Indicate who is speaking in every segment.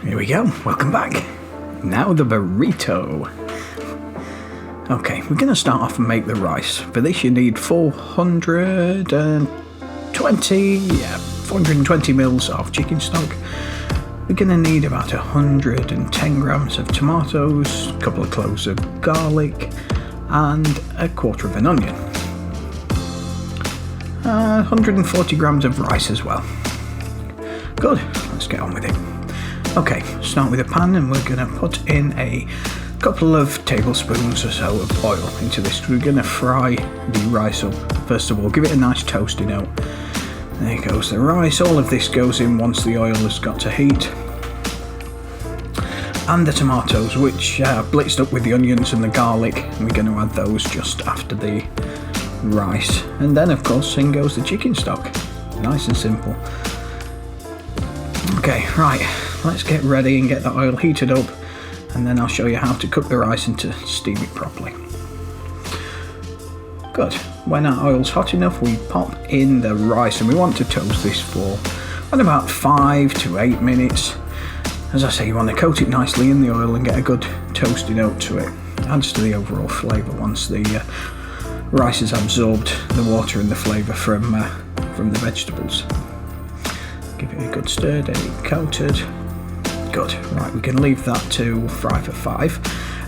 Speaker 1: Here we go, welcome back. Now the burrito. Okay, we're going to start off and make the rice. For this you need 420 mils of chicken stock. We're going to need about 110 grams of tomatoes, a couple of cloves of garlic, and a quarter of an onion. 140 grams of rice as well. Good, let's get on with it. Okay, start with a pan and we're going to put in a couple of tablespoons or so of oil into this. We're going to fry the rice up. First of all, give it a nice toasty note. There goes the rice. All of this goes in once the oil has got to heat. And the tomatoes, which are blitzed up with the onions and the garlic. We're going to add those just after the rice. And then, of course, in goes the chicken stock. Nice and simple. Okay, right, let's get ready and get the oil heated up, and then I'll show you how to cook the rice and to steam it properly. Good. When our oil's hot enough, we pop in the rice, and we want to toast this for about 5 to 8 minutes. As I say, you want to coat it nicely in the oil and get a good toasty note to it. Adds to the overall flavour once the rice has absorbed the water and the flavour from the vegetables. Give it a good stir, there you coated. Good, right, we can leave that to fry for 5.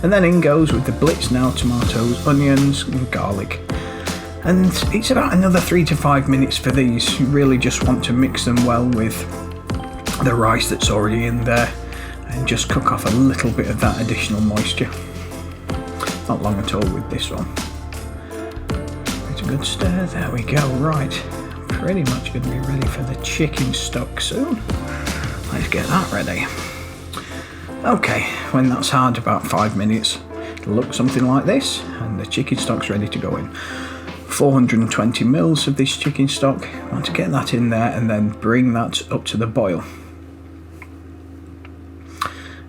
Speaker 1: And then in goes with the blitz now, tomatoes, onions and garlic. And it's about another 3 to 5 minutes for these. You really just want to mix them well with the rice that's already in there and just cook off a little bit of that additional moisture. Not long at all with this one. It's a good stir, there we go, right. Pretty much going to be ready for the chicken stock soon. Let's get that ready. Okay, when that's had about 5 minutes, it'll look something like this, and the chicken stock's ready to go in. 420 mils of this chicken stock. I want to get that in there and then bring that up to the boil.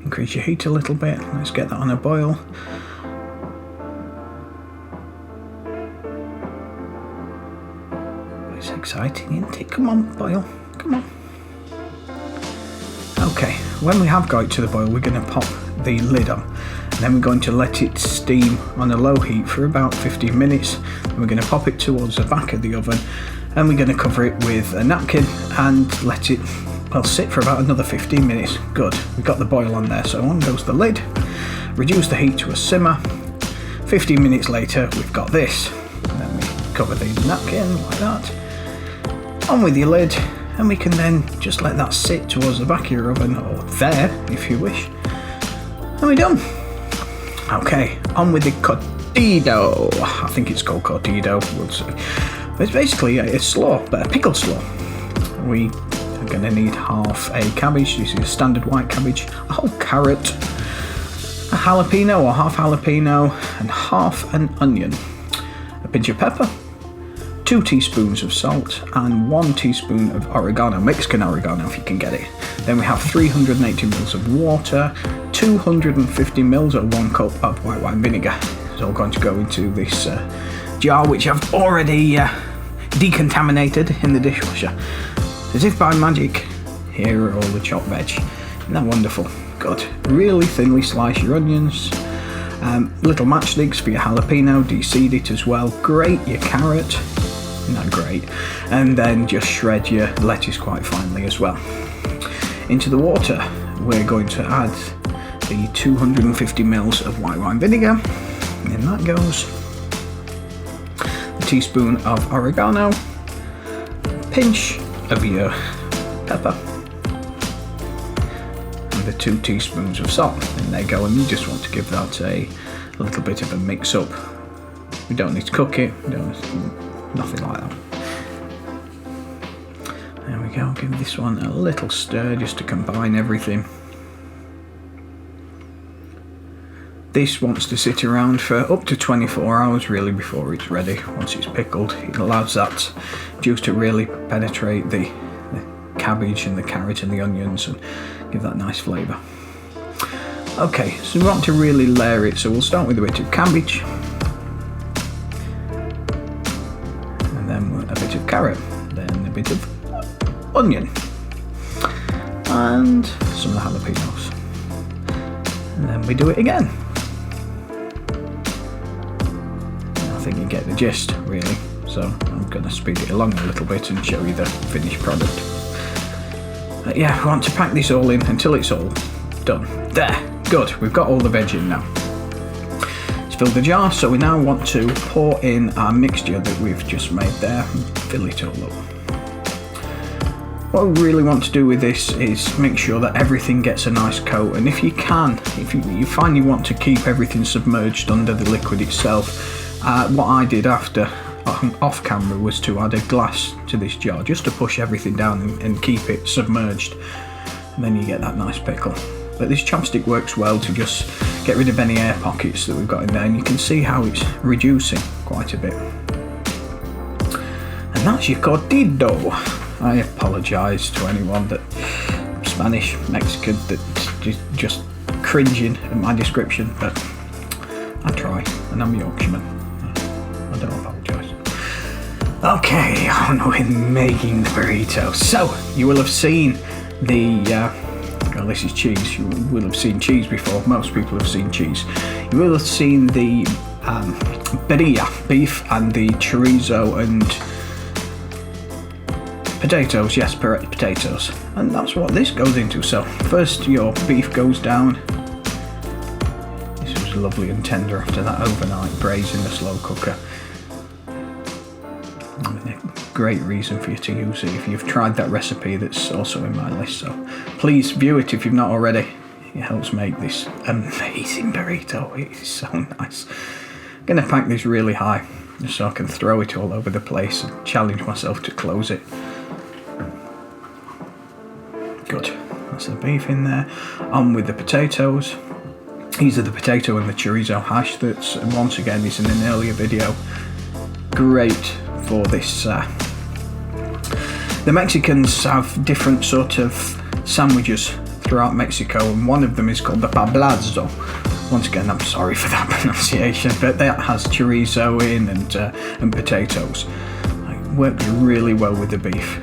Speaker 1: Increase your heat a little bit. Let's get that on a boil. It's exciting, isn't it? Come on, boil. Come on. Okay, when we have got it to the boil, we're going to pop the lid on. And then we're going to let it steam on a low heat for about 15 minutes. And we're going to pop it towards the back of the oven. And we're going to cover it with a napkin and let it, sit for about another 15 minutes. Good, we've got the boil on there. So on goes the lid. Reduce the heat to a simmer. 15 minutes later, we've got this. And then we cover the napkin like that. On with your lid, and we can then just let that sit towards the back of your oven, or there if you wish, and we're done. Okay, on with the Curtido. I think it's called Curtido. It's basically a slaw, but a pickled slaw. We are going to need half a cabbage. This is a standard white cabbage, a whole carrot, a jalapeno or half jalapeno, and half an onion, a pinch of pepper, 2 teaspoons of salt and 1 teaspoon of oregano, Mexican oregano if you can get it. Then we have 380 mils of water, 250 mils or 1 cup of white wine vinegar. It's all going to go into this jar, which I've already decontaminated in the dishwasher. As if by magic, here are all the chopped veg. Isn't that wonderful? Good. Really thinly slice your onions. Little matchsticks for your jalapeno, de-seed it as well. Grate your carrot. Not great, and then just shred your lettuce quite finely as well. Into the water we're going to add the 250 mils of white wine vinegar, and in that goes a teaspoon of oregano, a pinch of your pepper, and the 2 teaspoons of salt. And there you go, and you just want to give that a little bit of a mix up. We don't need to cook it, nothing like that. There we go, give this one a little stir just to combine everything. This wants to sit around for up to 24 hours really before it's ready. Once it's pickled, it allows that juice to really penetrate the cabbage and the carrot and the onions and give that nice flavour. Okay, so we want to really layer it, so we'll start with a bit of cabbage. Then a bit of carrot, then a bit of onion. and some of the jalapeños. And then we do it again. I think you get the gist, really. So I'm going to speed it along a little bit and show you the finished product. But yeah, we want to pack this all in until it's all done. There, good, we've got all the veg in now. Let's fill the jar, so we now want to pour in our mixture that we've just made there and fill it all up. What we really want to do with this is make sure that everything gets a nice coat, and if you can, if you find you want to keep everything submerged under the liquid itself, what I did after off camera was to add a glass to this jar just to push everything down and keep it submerged, and then you get that nice pickle. But this chopstick works well to just get rid of any air pockets that we've got in there, and you can see how it's reducing quite a bit. And that's your Curtido. I apologise to anyone that Spanish, Mexican, that just cringing at my description, but I try, and I'm Yorkshireman. I don't apologise. Okay, on with making the burrito. So, you will have seen the, well, this is cheese. You will have seen cheese before. Most people have seen cheese. You will have seen the birria, beef, and the chorizo and potatoes, yes, potatoes, and that's what this goes into. So first your beef goes down. This was lovely and tender after that overnight braise in the slow cooker. Great reason for you to use it if you've tried that recipe that's also in my list, so please view it if you've not already. It helps make this amazing burrito. It is so nice. I'm going to pack this really high just so I can throw it all over the place and challenge myself to close it. Good, that's the beef in there. On with the potatoes. These are the potato and the chorizo hash that's, once again, is in an earlier video. Great for this. The Mexicans have different sort of sandwiches throughout Mexico, and one of them is called the poblado. Once again, I'm sorry for that pronunciation, but that has chorizo in and potatoes. It works really well with the beef.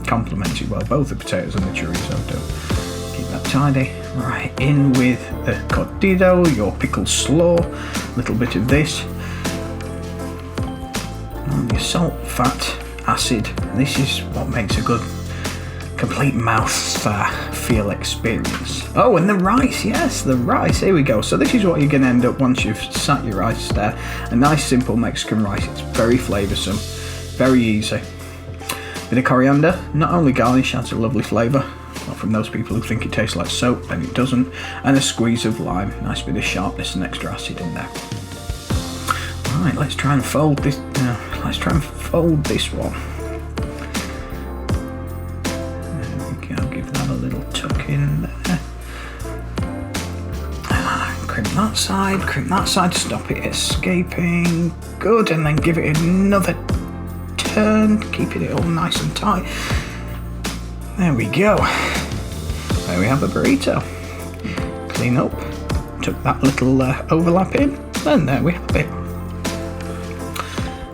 Speaker 1: Complements it well, both the potatoes and the chorizo do. Keep that tidy. Right, in with the Curtido, your pickled slaw, a little bit of this, and your salt, fat, acid. This is what makes a good complete mouth feel experience. Oh, and the rice, yes, the rice, here we go. So this is what you're going to end up once you've sat your rice there. A nice simple Mexican rice. It's very flavoursome, very easy. Bit of coriander, not only garnish, adds a lovely flavour, not from those people who think it tastes like soap, and it doesn't, and a squeeze of lime, nice bit of sharpness and extra acid in there. Right, let's try and fold this. One. There we go. Give that a little tuck in there. Crimp that side to stop it escaping. Good, and then give it another turn, keeping it all nice and tight. There we go. There we have a burrito. Clean up, took that little overlap in, and there we have it.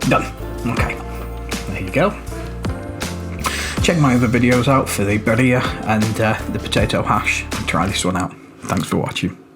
Speaker 1: Done. Okay, there you go. Check my other videos out for the birria and the potato hash and try this one out. Thanks for watching.